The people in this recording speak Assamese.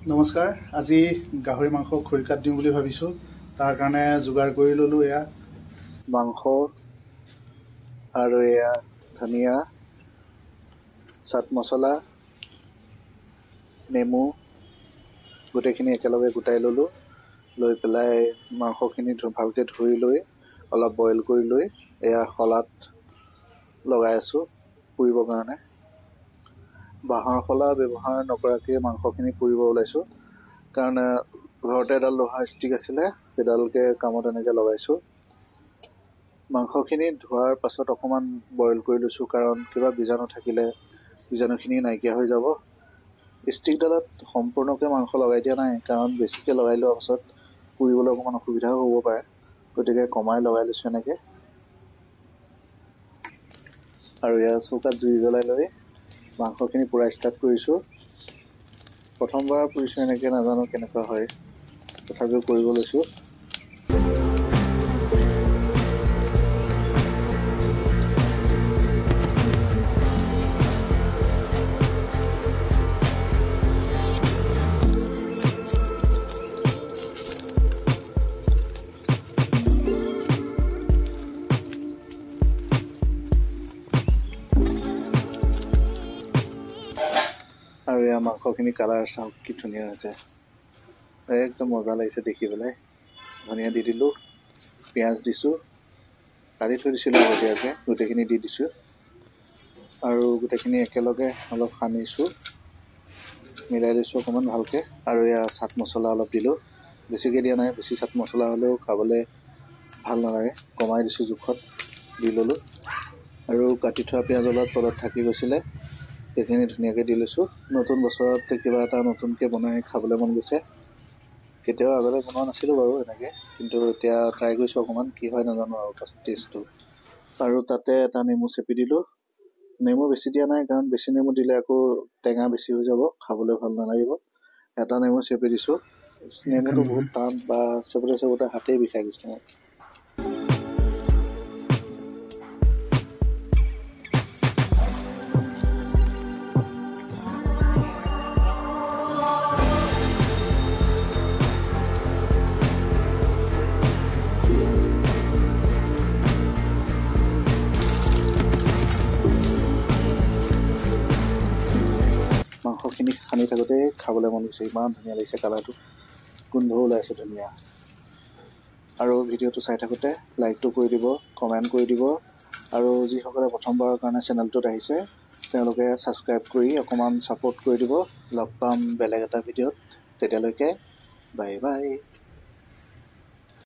নমস্কাৰ। আজি গাহৰি মাংস খৰিকাত দিম বুলি ভাবিছোঁ। তাৰ কাৰণে যোগাৰ কৰি ল'লোঁ। এয়া মাংস আৰু এয়া ধনিয়া, চাট মছলা, নেমু গোটেইখিনি একেলগে গোটাই ল'লোঁ। লৈ পেলাই মাংসখিনি ভালকৈ ধুই লৈ অলপ বইল কৰি লৈ এয়া শলাত লগাই আছোঁ পুৰিবৰ কাৰণে। বাঁহৰ শলা ব্যৱহাৰ নকৰাকৈ মাংসখিনি পুৰিব ওলাইছোঁ, কাৰণ ঘৰতে এডাল লোহাৰ ষ্টিক আছিলে, সেইডালকে কামত এনেকৈ লগাইছোঁ। মাংসখিনি ধোৱাৰ পাছত অকণমান বইল কৰি লৈছোঁ, কাৰণ কিবা বীজাণু থাকিলে বীজাণুখিনি নাইকিয়া হৈ যাব। ষ্টিকডালত সম্পূৰ্ণকৈ মাংস লগাই দিয়া নাই, কাৰণ বেছিকৈ লগাই লোৱাৰ পাছত পুৰিবলৈ অকণমান অসুবিধাও হ'ব পাৰে, গতিকে কমাই লগাই লৈছোঁ এনেকৈ। আৰু এয়া চৌকাত জুই জ্বলাই লৈ মাংসখিনি পূৰা ষ্টাৰ্ট কৰিছোঁ। প্ৰথমবাৰ পুৰিছোঁ এনেকৈ, নাজানো কেনেকুৱা হয়, তথাপিও কৰিব লৈছোঁ। আৰু এয়া মাংসখিনি কালাৰ চাওক কি ধুনীয়া হৈছে, একদম মজা লাগিছে দেখি পেলাই। ধনিয়া দি দিলোঁ, পিঁয়াজ দিছোঁ, কাটি থৈ দিছিলোঁ আগতীয়াকৈ, গোটেইখিনি দি দিছোঁ। আৰু গোটেইখিনি একেলগে অলপ সানিছোঁ, মিলাই লৈছোঁ অকণমান ভালকৈ। আৰু এয়া চাট মছলা অলপ দিলোঁ, বেছিকৈ দিয়া নাই, বেছি চাট মছলা হ'লেও খাবলৈ ভাল নালাগে, কমাই দিছোঁ জোখত দি ল'লোঁ। আৰু কাটি থোৱা পিঁয়াজ অলপ তলত থাকি গৈছিলে, সেইখিনি ধুনীয়াকৈ দি লৈছোঁ। নতুন বছৰত কিবা এটা নতুনকৈ বনাই খাবলৈ মন গৈছে। কেতিয়াও আগতে বনোৱা নাছিলোঁ বাৰু এনেকৈ, কিন্তু এতিয়া ট্ৰাই কৰিছোঁ অকণমান, কি হয় নাজানো আৰু পাছত টেষ্টটো। আৰু তাতে এটা নেমু চেপি দিলোঁ। নেমু বেছি দিয়া নাই, কাৰণ বেছি নেমু দিলে আকৌ টেঙা বেছি হৈ যাব, খাবলৈ ভাল নালাগিব। এটা নেমু চেপি দিছোঁ। নেমুটো বহুত টান, বা চেপোতে হাতেই বিষাই গৈছে মোৰ। মাংসখিনি সানি থাকোঁতে খাবলৈ মন গৈছে, ইমান ধুনীয়া লাগিছে কালাৰটো, গোন্ধও ওলাইছে ধুনীয়া। আৰু ভিডিঅ'টো চাই থাকোঁতে লাইকটো কৰি দিব, কমেণ্ট কৰি দিব, আৰু যিসকলে প্ৰথমবাৰৰ কাৰণে চেনেলটোত আহিছে তেওঁলোকে ছাবস্ক্ৰাইব কৰি অকণমান ছাপোৰ্ট কৰি দিব। লগ পাম বেলেগ এটা ভিডিঅ'ত, তেতিয়ালৈকে বাই বাই।